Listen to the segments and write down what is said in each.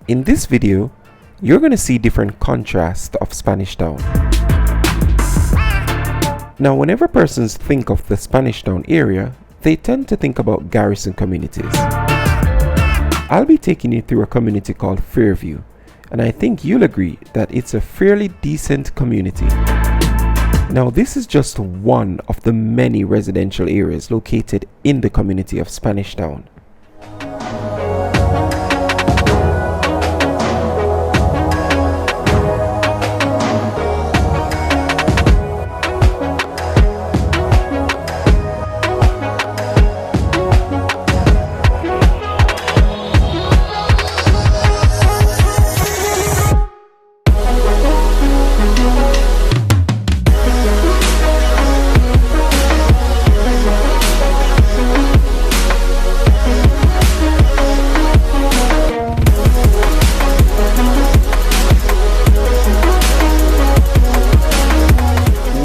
In this video, you're going to see different contrasts of Spanish Town. Now, whenever persons think of the Spanish Town area, they tend to think about garrison communities. I'll be taking you through a community called Fairview, and I think you'll agree that it's a fairly decent community. Now, this is just one of the many residential areas located in the community of Spanish Town.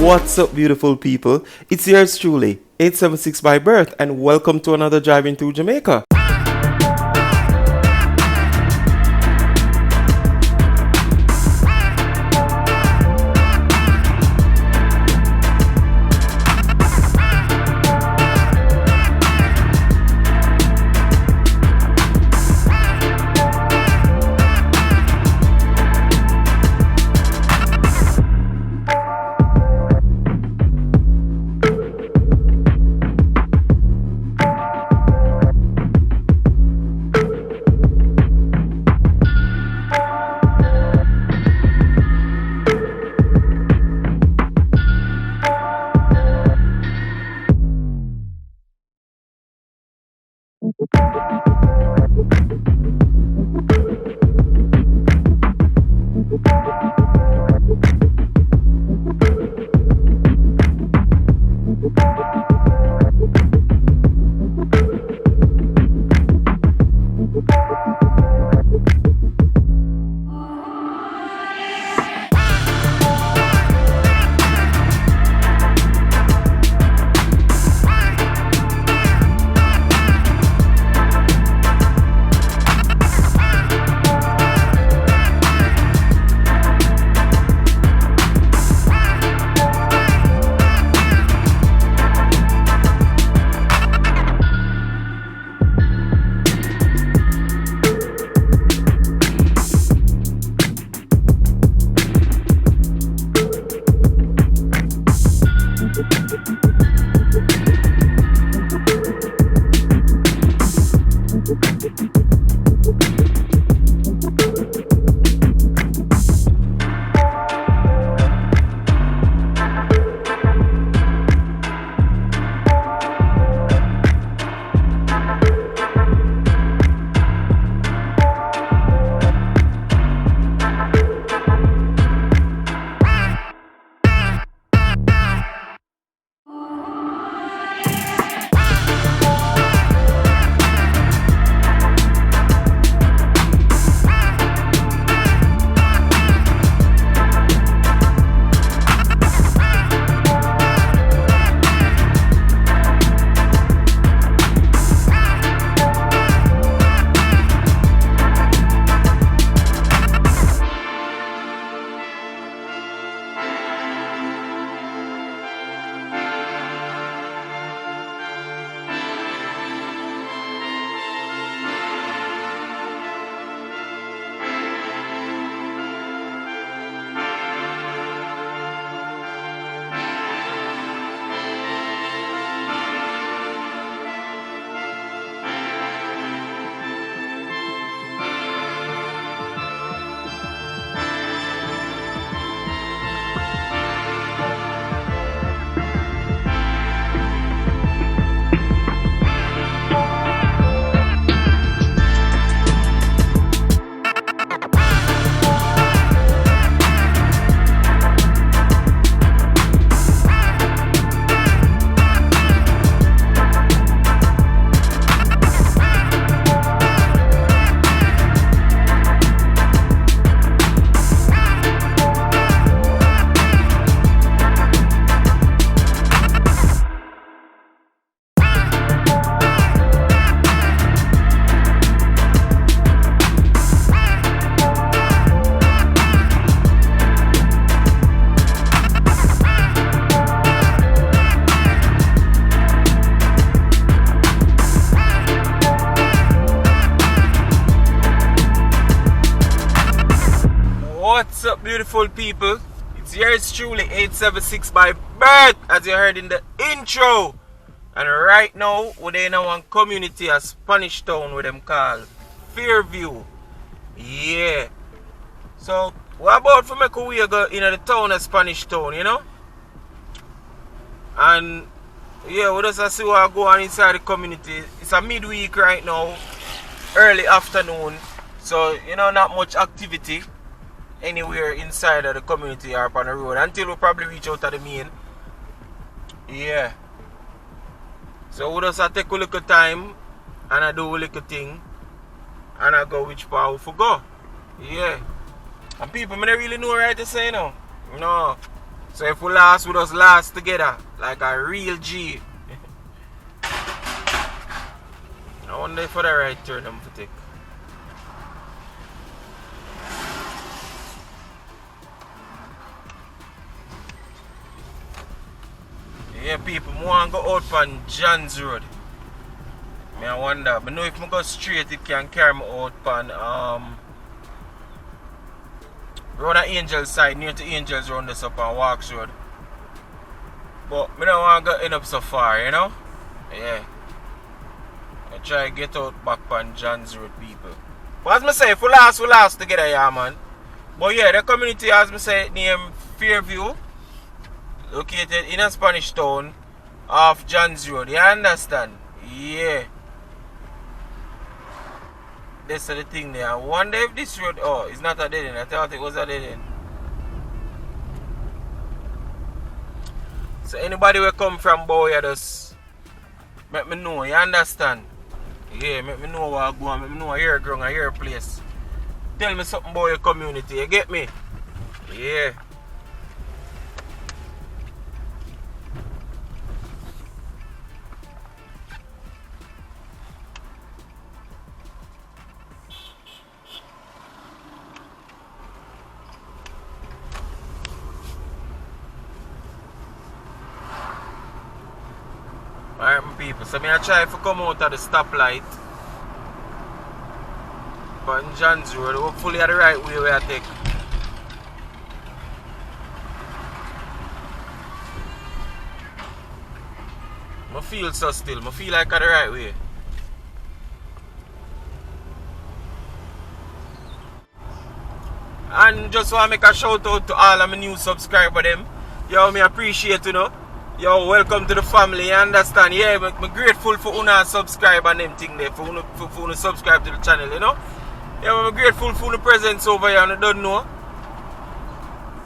What's up, beautiful people? It's yours truly, 876 by birth, and welcome to another Driving Through Jamaica. What's up, beautiful people? It's yours truly, 876 by Bergs, as you heard in the intro. And right now, we're in one community, a Spanish town with them called Fairview. Yeah. So, what about for make we go in the town, a Spanish town, you know? And yeah, we just see what go on inside the community. It's a midweek right now, early afternoon. So, you know, not much activity anywhere inside of the community or on the road until we probably reach out to the main. Yeah. So we just take a little time and I do a little thing and I go which part we for go. Yeah. And people may not really know right to say now. No. So if we last, we just last together like a real G. I wonder if for the right turn I'm to take. Yeah, people, I want to go out on John's Road. I wonder, but know if I go straight, it can carry me out on round the Angels side, near to Angels round this up on Walks Road. But I don't want to go end up so far, you know? Yeah. I try to get out back on John's Road, people. But as I say, if we last together, yeah, man. But yeah, the community, as I say, named Fairview, located in a Spanish town off John's Road. You understand? Yeah. That's the thing there. I wonder if this road, oh, it's not a dead end. I thought it was a dead end. So anybody will come from Boya, just let me know. You understand? Yeah, let me know where I go. Let me know where ground, where place. Tell me something about your community. You get me? Yeah. Alright, my people, so I try to come out of the stoplight but in John's Road, hopefully at the right way where I take. I feel so still, I feel like at the right way. And just want to make a shout out to all of my new subscribers them. Yo, me appreciate, you know. Yo, welcome to the family, you understand? Yeah, I'm grateful for una subscribe and them thing there, for una subscribe to the channel, you know? Yeah, I'm grateful for the presence over here, and I don't know.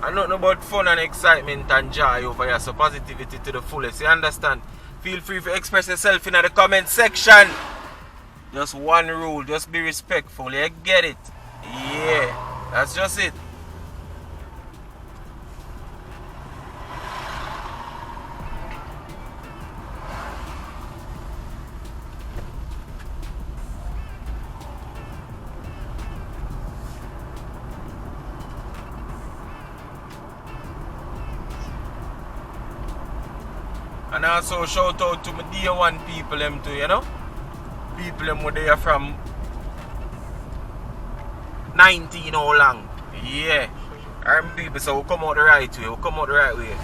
I don't know about fun and excitement and joy over here, so positivity to the fullest, you understand? Feel free to express yourself in the comment section. Just one rule, just be respectful, you get it? Yeah, that's just it. And also shout out to my day one people them too, you know? People them were there from 19 how long. Yeah. Alright people, so we'll come out the right way. We'll come out the right way.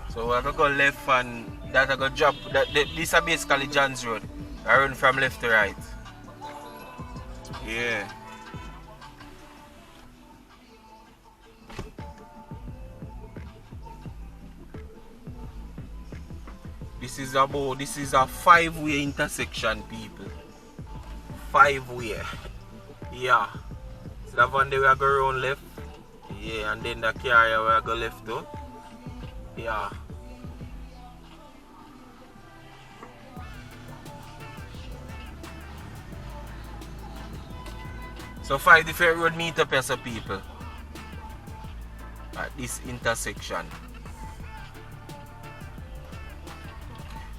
So we're gonna go left and that I gonna drop this is basically John's Road. I run from left to right. Yeah. This is a 5-way intersection, people. 5-way. Yeah. So that one day we are going around left. Yeah, and then the carrier we are going left too. Yeah. So 5 different road meet up as a people at this intersection.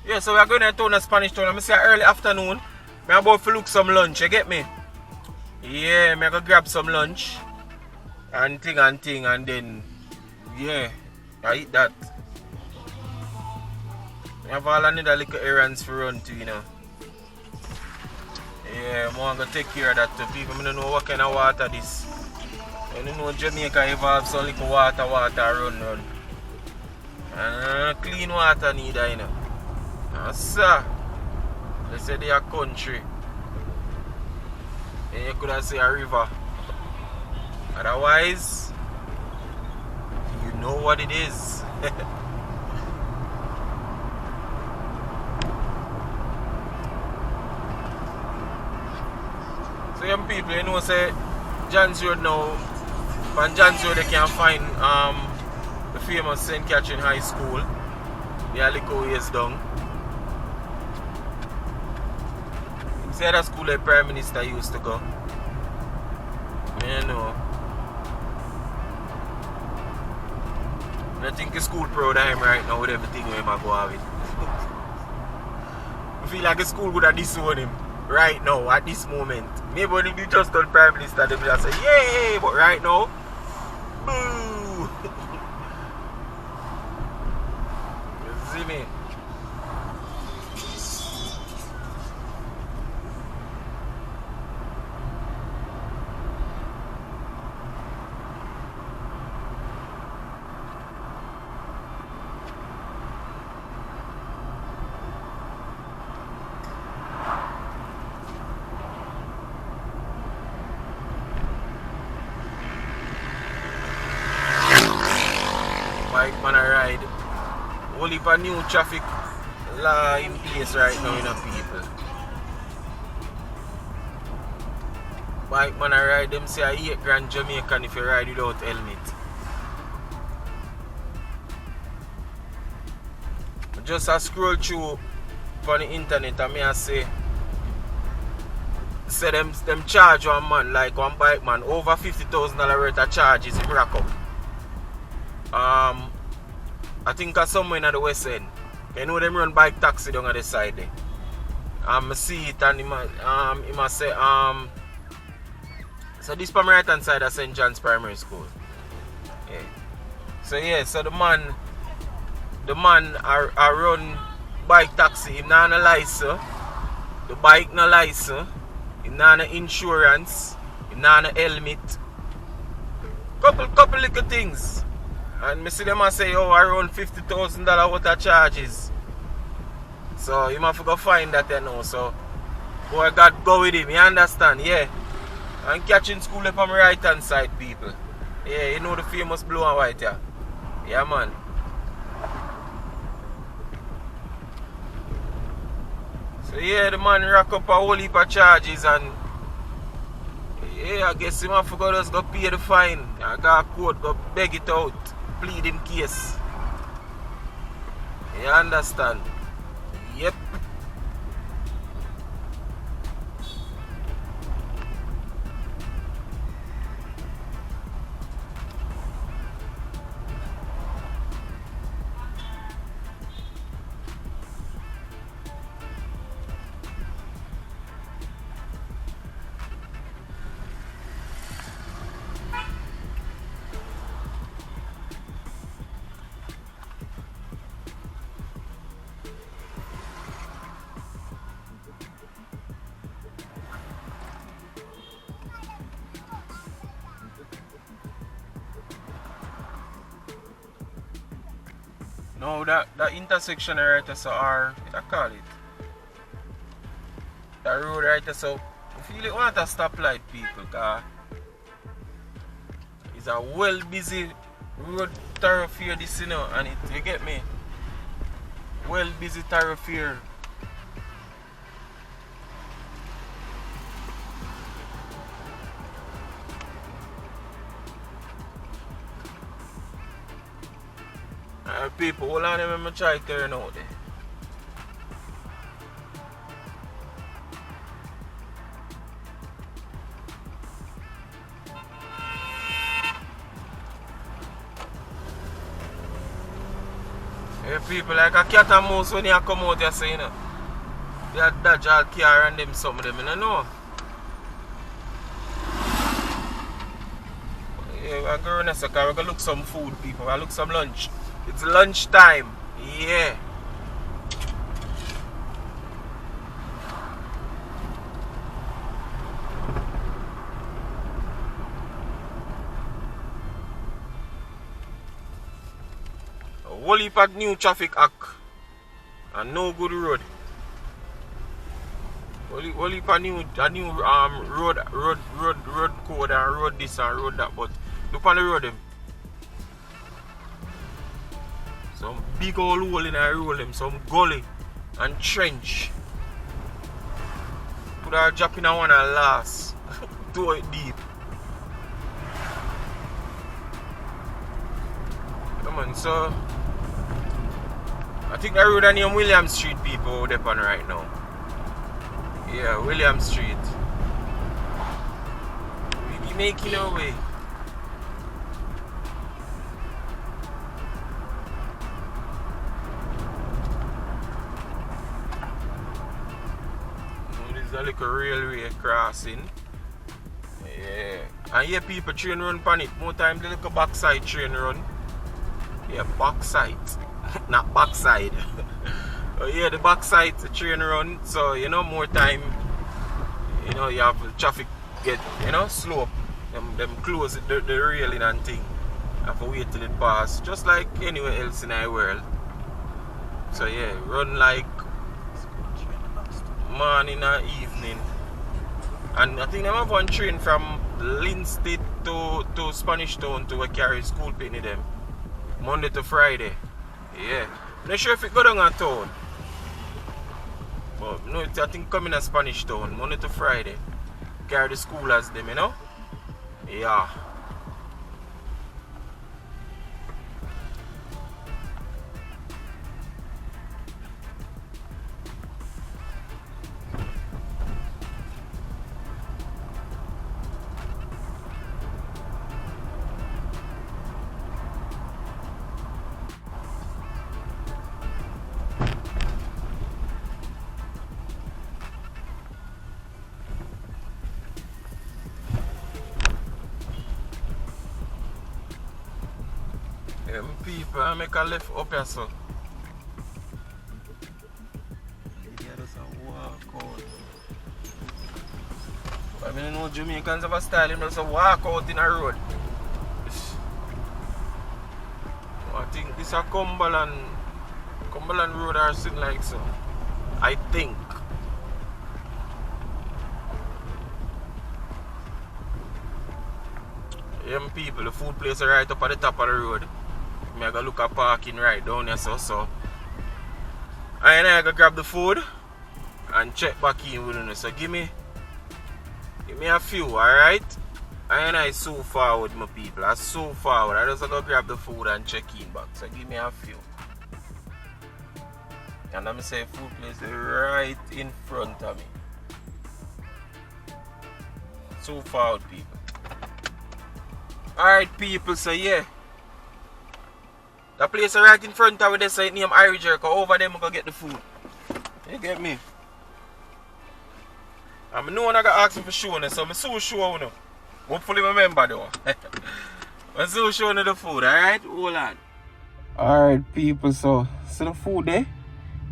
Yeah, so we are going to town, a Spanish town. I'm say early afternoon. I'm about to look some lunch, you get me? Yeah, I'm going to grab some lunch. And then, yeah, I eat that. I have all another little errands for run to, you know. Yeah. yeah, I want to take care of that too. People don't know what kind of water this. You know Jamaica involves some little water run. And clean water neither, you know. Yes, sir. They say they are country. And you could have say a river. Otherwise, you know what it is. So young people, you know, say John's Road now, on John's Road they can find the famous St. Catherine High School. The LiQWYD is down. It's the other school the Prime Minister used to go. You know. I think the school proud of him right now with everything we might go with. I feel like the school would have disowned him right now at this moment. Maybe when he just told Prime Minister, they would have said, yay! But right now, boo! You see me? Bike man a ride. Only for new traffic law in place right now, you know, people. Bike man a ride, them say a 8 grand Jamaican if you ride without helmet. Just a scroll through on the internet and me I say them charge one man, like one bike man, over $50,000 worth of charges in rack up. I think somewhere in the West End. You know them run bike taxi down at the side there. I see it and he must say so this from my right hand side of St. John's Primary School. Yeah. So yeah, so the man I run bike taxi, him not a license, the bike no license, him not no insurance, him not no helmet. Couple little things. And me see them and say, oh, around $50,000 worth of charges. So you must go find that, you know. So boy, God go with him, you understand? Yeah. And catching school up on my right hand side, people. Yeah, you know the famous blue and white, yeah. Yeah, man. So yeah, the man rack up a whole heap of charges and yeah, I guess he must go just go pay the fine. I got a court, go beg it out. Plead in case. You understand? Yep. No, that intersection right there, so what I call it? That road right there, so I feel it want a stoplight, people, cause it's a well busy road thoroughfare this, you know, and you get me? Well busy thoroughfare. People, hold on, let me try to turn out there. Hey, people, like a cat and mouse when you come out here, say, you know. They are dodge all car and them, some of them, you know. Yeah, we're going to we're going to look some food, people. We're look some lunch. It's lunch time. Yeah. whole heap of new traffic act and no good road. Whole heap of new road code and road this and road that, but look on the road them. Some big old hole in the road them, some gully and trench. Could have dropped in a one and last. Do it deep. Come on, so I think the road are near William Street people they're on right now. Yeah, William Street. We be making our way. This is a little railway crossing. Yeah. And here people train run on it. More time the little backside train run. Yeah, backside. Not backside. Oh yeah, the backside the train run. So you know more time. You know you have the traffic get slope. Them close the railing and thing. You have to wait till it pass. Just like anywhere else in the world. So yeah, run like morning and evening. And I think they have one train from Linstead to Spanish Town to carry school penny them. Monday to Friday. Yeah. I'm not sure if it go down a town. But no, I think coming to Spanish Town, Monday to Friday. Carry the school as them, you know? Yeah. People, I make a left up here, so. Yeah, just a walk out. I mean, know Jamaicans have a style, you know, just a walk out in a road. I think this is a Cumberland Road or something like so. I think. Young people, the food place are right up at the top of the road. I gotta look at parking right down here, so I gotta grab the food and check back in with you. So give me a few, alright? I so forward, my people. I'm so forward. I just gotta grab the food and check in back. So give me a few. And I'm say food place is right in front of me. So forward, people. Alright, people, so yeah. The place right in front of me, say name Irish Jerk. Over there, I'm gonna get the food. You get me? I know I got asked for showing, so I'm so sure you. Hopefully remember though. I'm so showing you the food, alright? Hold on. Alright people, so see the food there?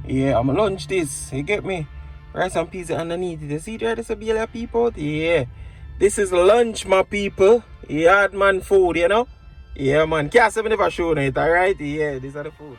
Yeah, I'm gonna lunch this. You get me? Rice and peas underneath it. You see there, there's a bale of people? Yeah. This is lunch, my people. Yard man food, you know? Yeah man, can't say me never shown it, alright? Yeah, these are the food.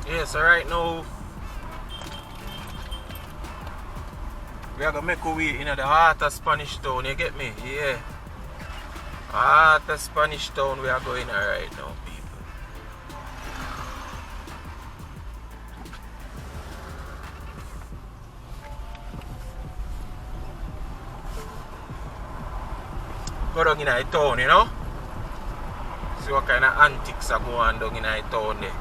Yeah, so right now we are gonna make our way in the heart of Spanish Town, you get me? Yeah. Heart of Spanish Town we are going right now, people. Go down in the town, you know? See what kind of antics are going on down in the town there.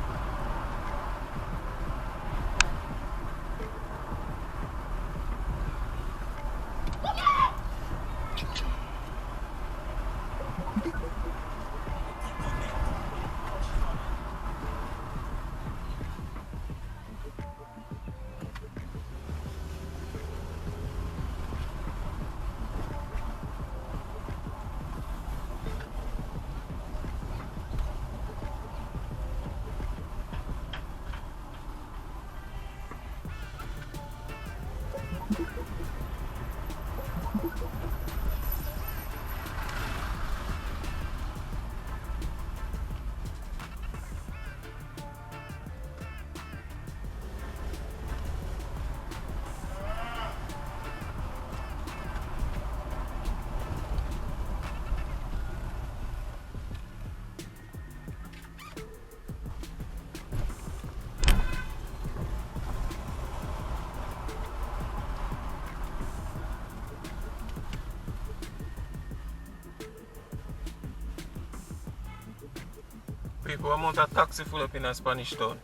people, amount of taxi full up in a Spanish town.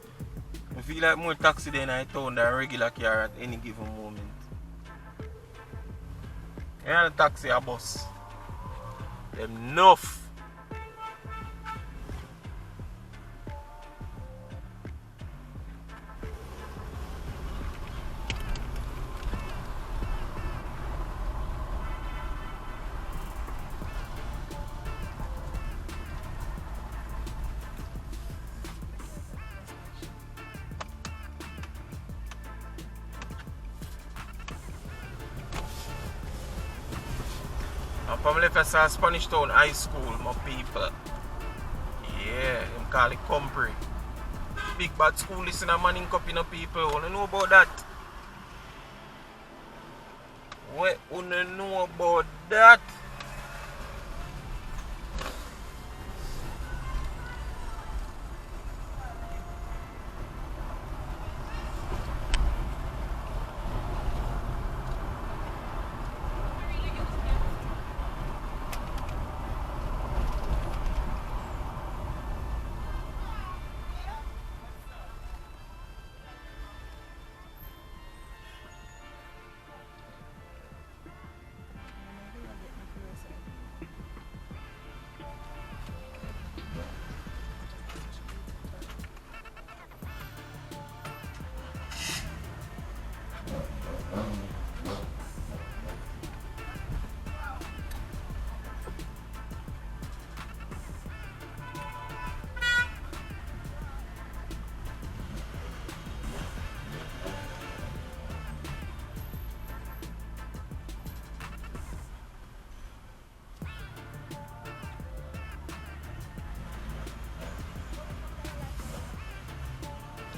I feel like more taxi than I town than regular car at any given moment. And the taxi a bus. Them enough. I'm from left at Spanish Town High School, my people. Yeah, them call it Compre. Big bad school listen a Manning Cup in people. Wanna know about that? What wanna know about that?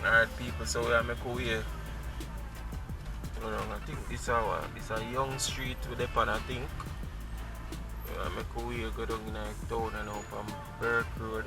Alright people, so we are make our way. I think this a young street with the pan I think. We are make our way go down in the town and up on Bergs Road.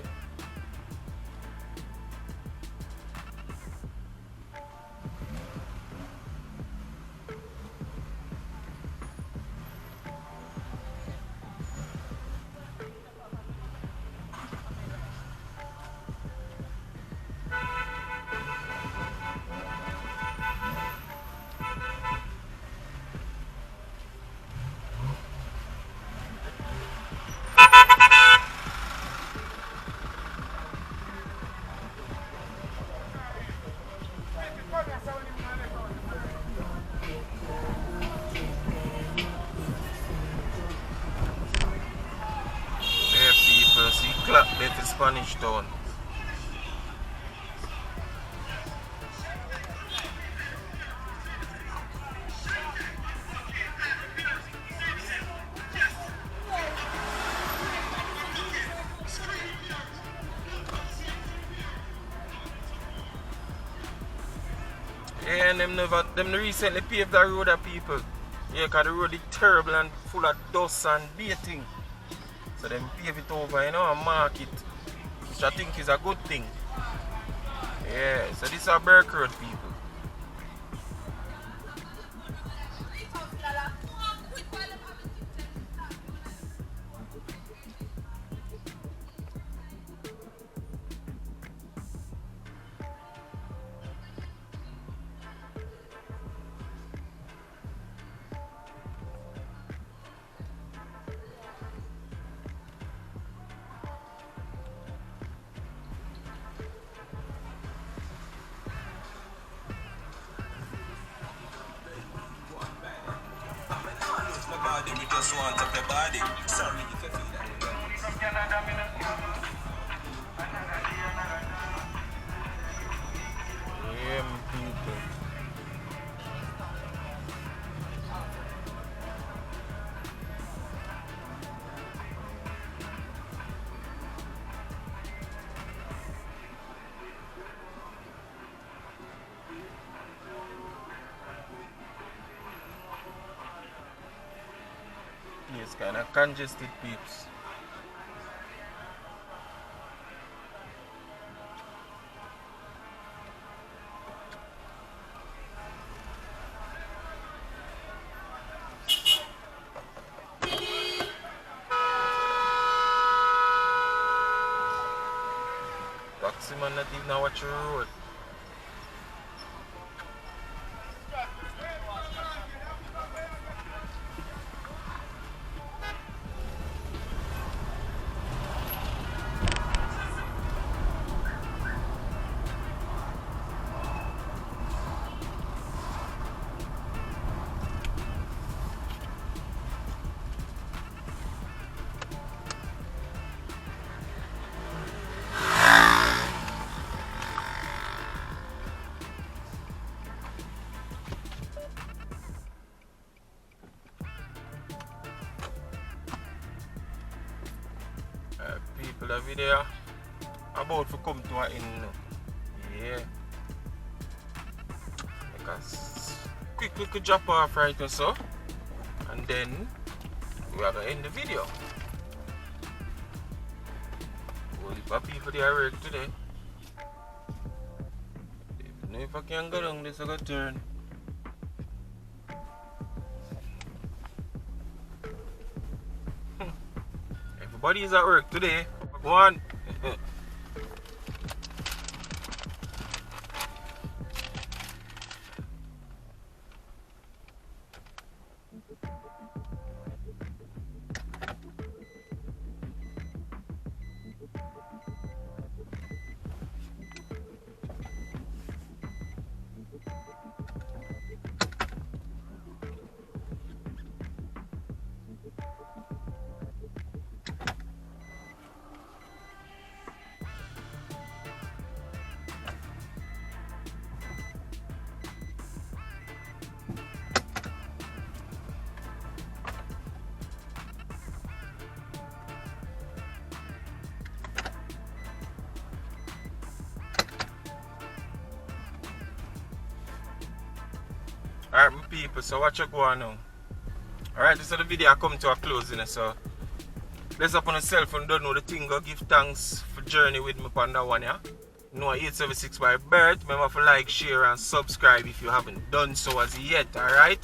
See clap there for Spanish Town. Yeah, and them recently paved the road of people. Yeah, cause the road is terrible and full of dust and dating. So them pave it over, you know, and mark it. Which I think is a good thing. Yeah, so this is a Bergs Road people. We just want up your body. Sorry, you can feel that. Yeah, people. It's kind of congested, peeps. taxi man not even watch the road. People, the video about to come to an end. Yeah. Make us quick drop off right or so. And then we are gonna end the video. Well, if people there work today. If no if I can go down this I gotta turn. Everybody is at work today. Go on. Alright, my people, so what you go on now? Alright, this is the video come to a closing, so let's up on yourself and don't know the thing, go give thanks for journey with me on that one, yeah? No 876 by Bergs. Remember to like, share and subscribe if you haven't done so as yet, alright?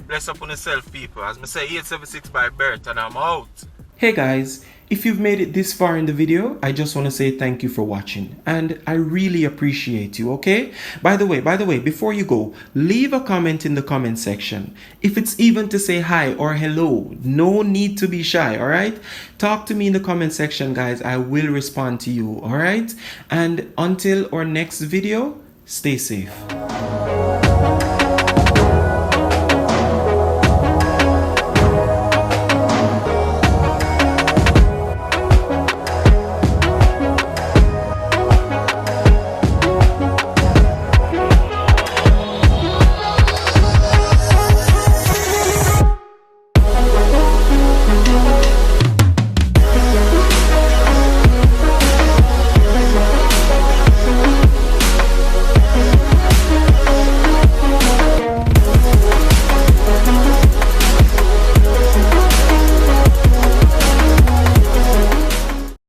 Bless up on yourself, people. As I say, 876 by Bergs, and I'm out. Hey guys, if you've made it this far in the video, I just want to say thank you for watching, and I really appreciate you, okay? By the way, before you go, leave a comment in the comment section. If it's even to say hi or hello, no need to be shy, all right? Talk to me in the comment section, guys. I will respond to you, all right? And until our next video, stay safe.